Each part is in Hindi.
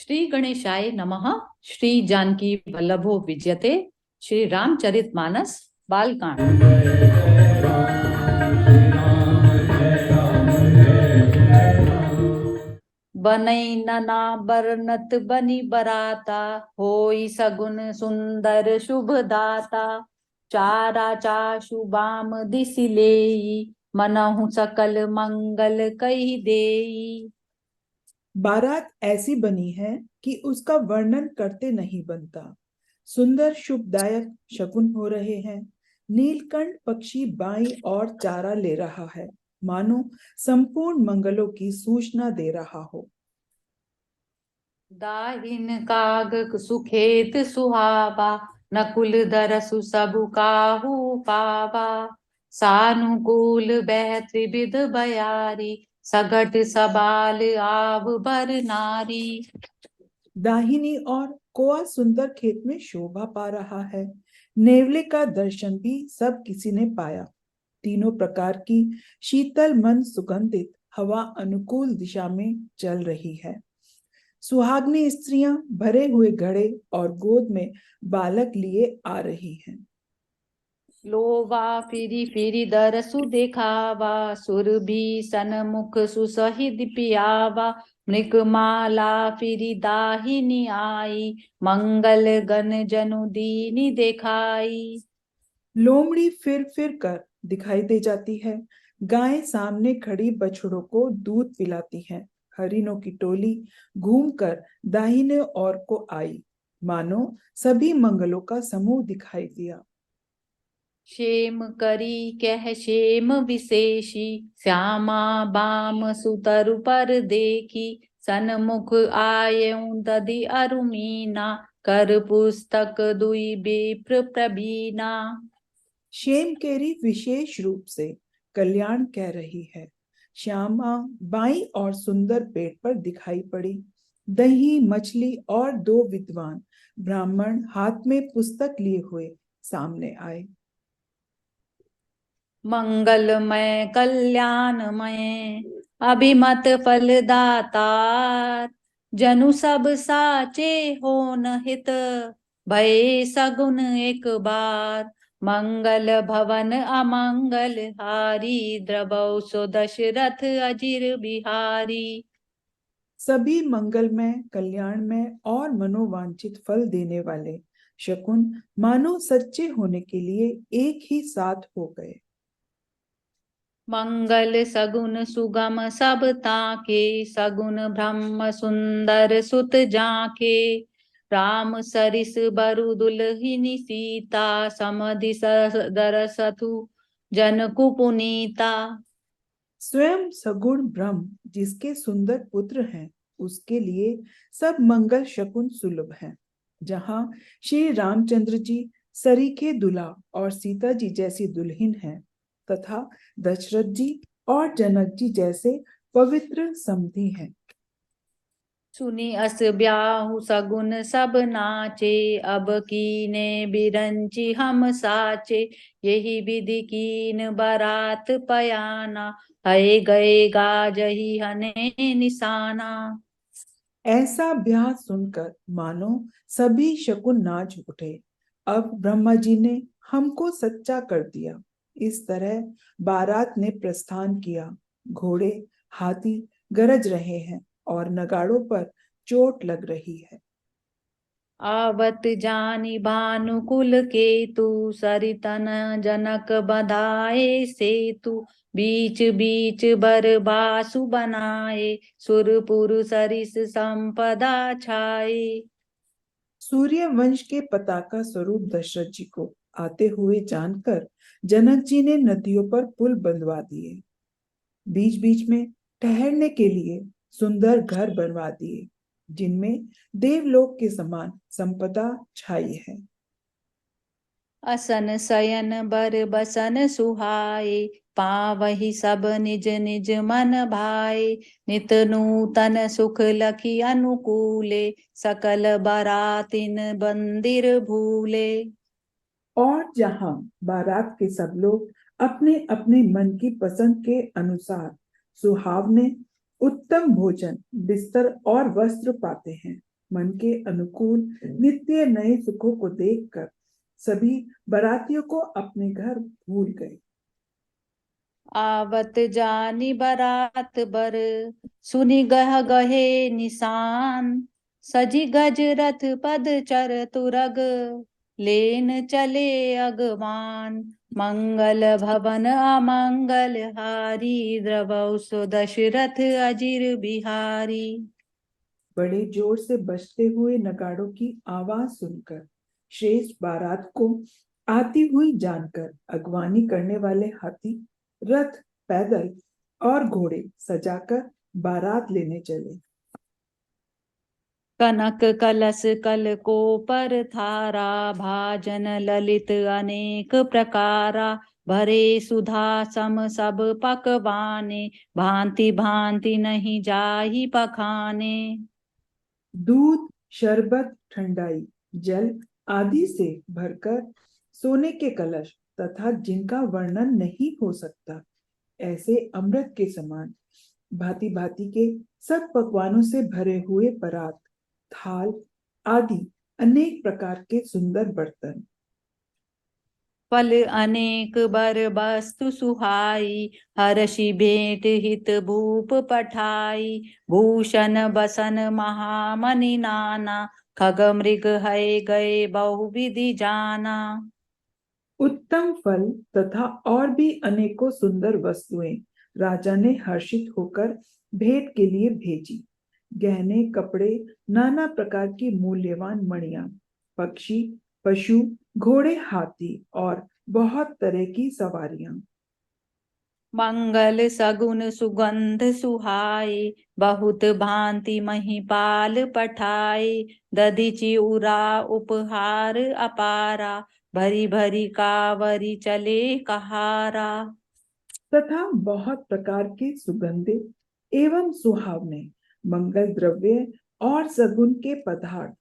श्री गणेशाय नमः। श्री जानकी वल्लभो विजयते। श्री रामचरितमानस बालकांड। बनई नना बरनत बनी बराता, होई सगुन सुंदर शुभ दाता। चारा चाशु बाम दिसि लेई, मनहु सकल मंगल कही देई। बारात ऐसी बनी है कि उसका वर्णन करते नहीं बनता। सुंदर शुभदायक शकुन हो रहे हैं। नीलकंठ पक्षी बाईं ओर चारा ले रहा है, मानो संपूर्ण मंगलों की सूचना दे रहा हो। दाहिन काग सुखेत सुहावा, नकुल दरसु सबु काहू पावा। सानुकूल बह त्रिविध बयारी, सगट सबाल आव बर नारी। दाहिनी ओर कोआ सुंदर खेत में शोभा पा रहा है। नेवले का दर्शन भी सब किसी ने पाया। तीनों प्रकार की शीतल मन सुगंधित हवा अनुकूल दिशा में चल रही है। सुहागनी स्त्रियां भरे हुए घड़े और गोद में बालक लिए आ रही हैं। लोवा फिरी फिरी दरसु देखावा, सुरभि सनमुख सुसहित पियावा। मृगमाला फिरी दाहिनी आई, मंगल गण जनु दीनी देखाई। लोमड़ी फिर कर दिखाई दे जाती है। गाय सामने खड़ी बछड़ों को दूध पिलाती है। हरिणों की टोली घूमकर दाहिने ओर को आई, मानो सभी मंगलों का समूह दिखाई दिया। क्षेम करी कह क्षेम विशेषी, श्यामा बाम सुतरु पर देखी। सन्मुख आयऊं दधि अरुमीना, कर पुस्तक दुई विप्र प्रवीणा। शेम केरी विशेष रूप से कल्याण कह रही है। श्यामा बाई और सुंदर पेट पर दिखाई पड़ी। दही मछली और दो विद्वान ब्राह्मण हाथ में पुस्तक लिए हुए सामने आए। मंगलमय कल्याणमय, अभिमत फलदातार। जनु सब साचे होन हित, भय सगुन एक बार। मंगल भवन अमंगल हारी, द्रवौ सो दशरथ अजिर बिहारी। सभी मंगलमय कल्याणमय और मनोवांछित फल देने वाले शकुन मानो सच्चे होने के लिए एक ही साथ हो गए। मंगल सगुन सुगम सब ताके, सगुन ब्रह्म सुंदर सुत जाके। राम सरिस बरु दुलहिनी सीता, समधि दरसथु जन कुपुनीता। स्वयं सगुण ब्रह्म जिसके सुंदर पुत्र हैं, उसके लिए सब मंगल शकुन सुलभ हैं। जहां श्री रामचंद्र जी सरीखे दुल्हा और सीता जी जैसी दुल्हन हैं, तथा दशरथ जी और जनक जी जैसे पवित्र समधी हैं। सुनी अस ब्याहु सगुन सब नाचे, अब कीने बिरंची हम साचे। यही विधि कीन बारात पयाना, हए गए गाजही हने निशाना। ऐसा ब्याह सुनकर मानो सभी शकुन नाच उठे। अब ब्रह्मा जी ने हमको सच्चा कर दिया। इस तरह बारात ने प्रस्थान किया। घोड़े हाथी गरज रहे हैं और नगाड़ों पर चोट लग रही है। आवत जानी भानुकुल केतु, सरितन जनक बधाए सेतु। बीच बीच बर बासु बनाए, सुरपुर सरिस संपदा छाए। सूर्य वंश के पताका स्वरूप दशरथ जी को आते हुए जानकर जनक जी ने नदियों पर पुल बंधवा दिए। बीच बीच में ठहरने के लिए सुंदर घर बनवा दिए, जिनमें देवलोक के समान संपदा छाई है। असन शयन बर बसन सुहाए, पावहि सब निज निज मन भाए। नित नूतन सुख लखी अनुकूले, सकल बरातिन बंदिर भूले। और जहां बारात के सब लोग अपने अपने मन की पसंद के अनुसार सुहावने उत्तम भोजन बिस्तर और वस्त्र पाते हैं, मन के अनुकूल नित्य नए सुखों को देखकर सभी बारातियों को अपने घर भूल गए। आवत जानी बारात बर, सुनि गह गहे निशान, सजी गज रथ पद चर तुरग, लेन चले अगवान, मंगल भवन अमंगल हारी, द्रवौ सो दशरथ अजिर बिहारी। बड़े जोर से बजते हुए नगाड़ों की आवाज सुनकर श्रेष्ठ बारात को आती हुई जानकर अगवानी करने वाले हाथी, रथ, पैदल और घोड़े सजाकर बारात लेने चले। कनक कलश कल को पर थारा, भाजन ललित अनेक प्रकारा, भरे सुधा सम सब पकवाने, भांति भांति नहीं जाहि पखाने। दूध, शरबत, ठंडाई, जल आदि से भरकर सोने के कलश तथा जिनका वर्णन नहीं हो सकता ऐसे अमृत के समान भांति भांति के सब पकवानों से भरे हुए परात, थाल आदि अनेक प्रकार के सुंदर बर्तन। फल अनेक बर वस्तु सुहाई, हर्षि भेंट हित भूप पठाई, भूषण बसन महामणि नाना, खग मृग है गए बहुविधि जाना। उत्तम फल तथा और भी अनेकों सुंदर वस्तुएं राजा ने हर्षित होकर भेंट के लिए भेजी। गहने, कपड़े, नाना प्रकार की मूल्यवान मणियां, पक्षी, पशु, घोड़े, हाथी और बहुत तरह की सवारियां। मंगल सगुन सुगंध सुहाई, बहुत भांति महिपाल पठाई, दधिचि उरा उपहार अपारा, भरी भरी कावरी चले कहारा। तथा बहुत प्रकार के सुगंधित एवं सुहावने मंगल द्रव्य और सगुन के पदार्थ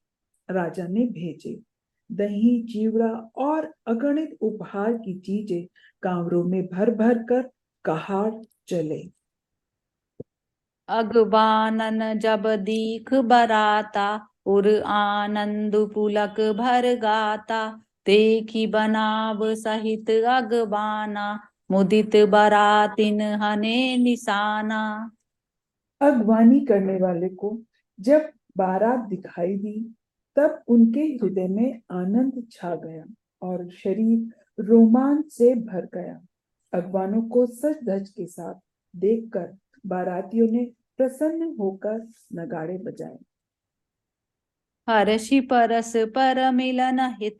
राजा ने भेजे। दही, चिवड़ा और अगणित उपहार की चीजें कांवरों में भर भर कर कहार चले। अगवानन जब दीख बराता, उर आनंद पुलक भर गाता, देखी बनाव सहित अगवाना, मुदित बरातिन हने निशाना। अगवानी करने वाले को जब बारात दिखाई दी तब उनके हृदय में आनंद छा गया और शरीर रोमांच से भर गया। अगवानों को सज धज के साथ देखकर बारातियों ने प्रसन्न होकर नगाड़े बजाए। हर्षि परस पर मिलन हित,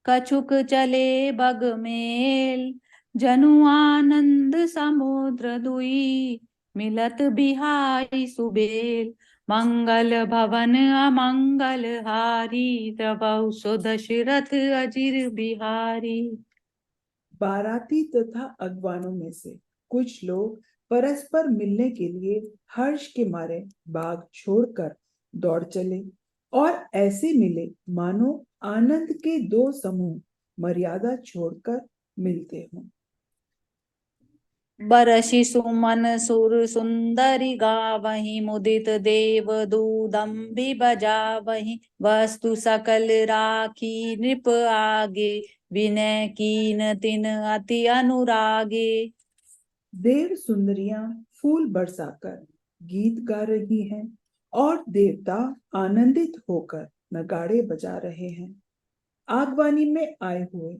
कछुक चले बग मेल, जनु आनंद समुद्र दुई, मिलत बिहाई सुबेल, मंगल भवन अमंगल हारी, द्रवौ सो दशरथ अजिर बिहारी। बाराती तथा अगवानों में से कुछ लोग परस्पर मिलने के लिए हर्ष के मारे बाग छोड़कर दौड़ चले और ऐसे मिले मानो आनंद के दो समूह मर्यादा छोड़कर मिलते हों। बरषि सुमन सुर सुंदरी गावहीं, मुदित देव दूदम्बि बजावहीं, वस्तु सकल राखी नृप आगे, विनय कीन तिन अति अनुरागे। देव सुंदरियां फूल बरसाकर गीत गा रही हैं और देवता आनंदित होकर नगाड़े बजा रहे हैं। आगवानी में आए हुए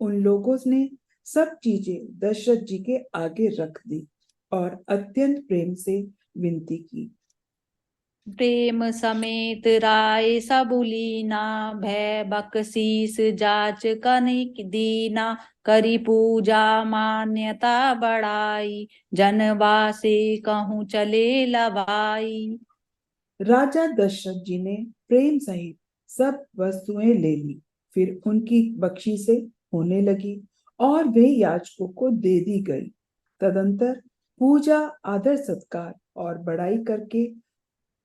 उन लोगों ने सब चीजें दशरथ जी के आगे रख दी और अत्यंत प्रेम से विनती की। प्रेम समेत राय सबुलीना, भय बकसीस जाच कनिक दीना, करी पूजा मान्यता बढ़ाई, जनवासे कहूँ चले लवाई। राजा दशरथ जी ने प्रेम सहित सब वस्तुएं ले ली, फिर उनकी बख्शी से होने लगी और वे याचकों को दे दी गई। तदंतर पूजा, आदर सत्कार और बड़ाई करके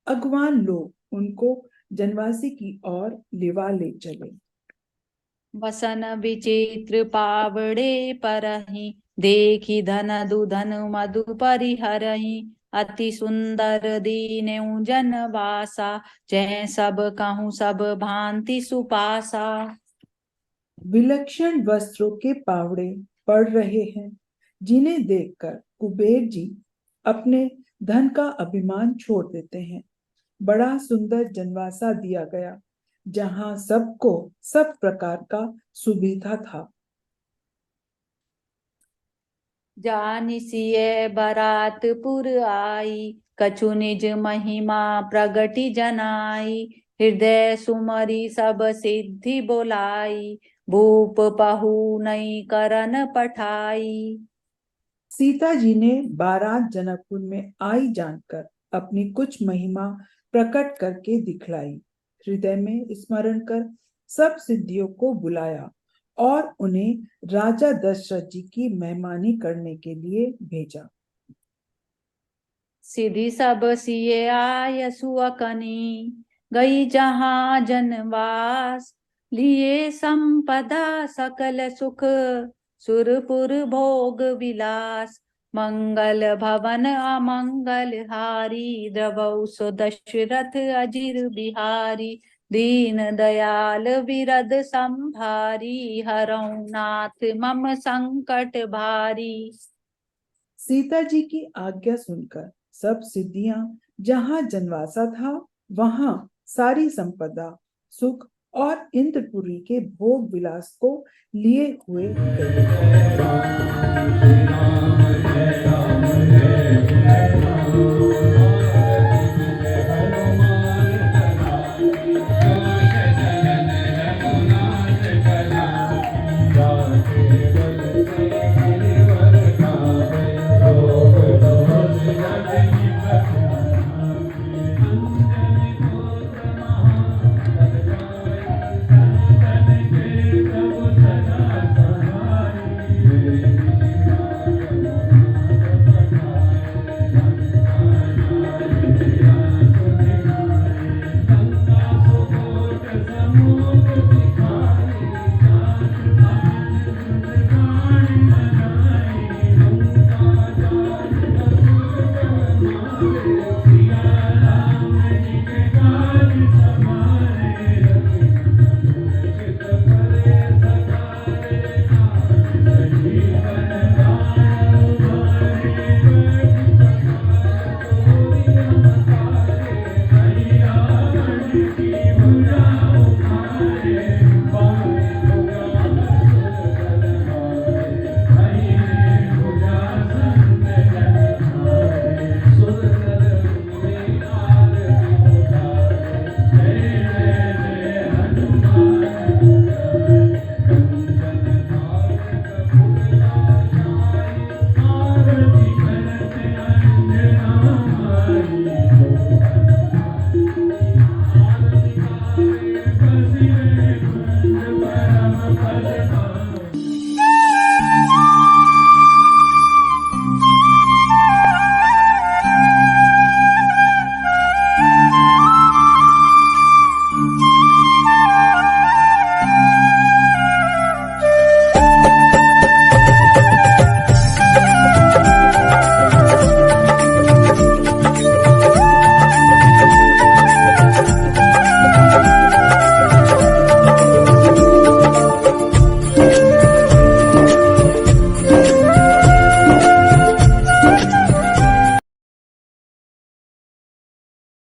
अगवान लोग उनको जनवासी की ओर लिवा ले चले। वसन विचित्र पावड़े परहीं, देखी धन दुधन मधु परिहरहीं, अति सुंदर दीन्यु जन वासा, जय सब कहूँ सब भांति सुपासा। विलक्षण वस्त्रों के पावड़े पड़ रहे हैं, जिन्हें देखकर कुबेर जी अपने धन का अभिमान छोड़ देते हैं। बड़ा सुंदर जनवासा दिया गया, जहां सबको सब प्रकार का सुविधा था। जानिसिए बरातपुर आई, कछु निज महिमा प्रगति जनाई। हृदय सुमरी सब सिद्धि बोलाई, भूप पहु नई करन पठाई। सीता जी ने बारात जनकपुर में आई जानकर अपनी कुछ महिमा प्रकट करके दिखलाई। हृदय में स्मरण कर सब सिद्धियों को बुलाया और उन्हें राजा दशरथ जी की मेहमानी करने के लिए भेजा। सिद्धि सब सिए आय सुअकनी, गई जहाँ जनवास। लिए संपदा सकल सुख, सुरपुर भोग विलास। मंगल भवन अमंगल हारी, द्रवौ सो दशरथ अजिर बिहारी। दीन दयाल विरद संभारी, हरौ नाथ मम संकट भारी। सीता जी की आज्ञा सुनकर सब सिद्धियां जहां जनवासा था, वहां सारी संपदा, सुख और इंद्रपुरी के भोग विलास को लिए हुए गए।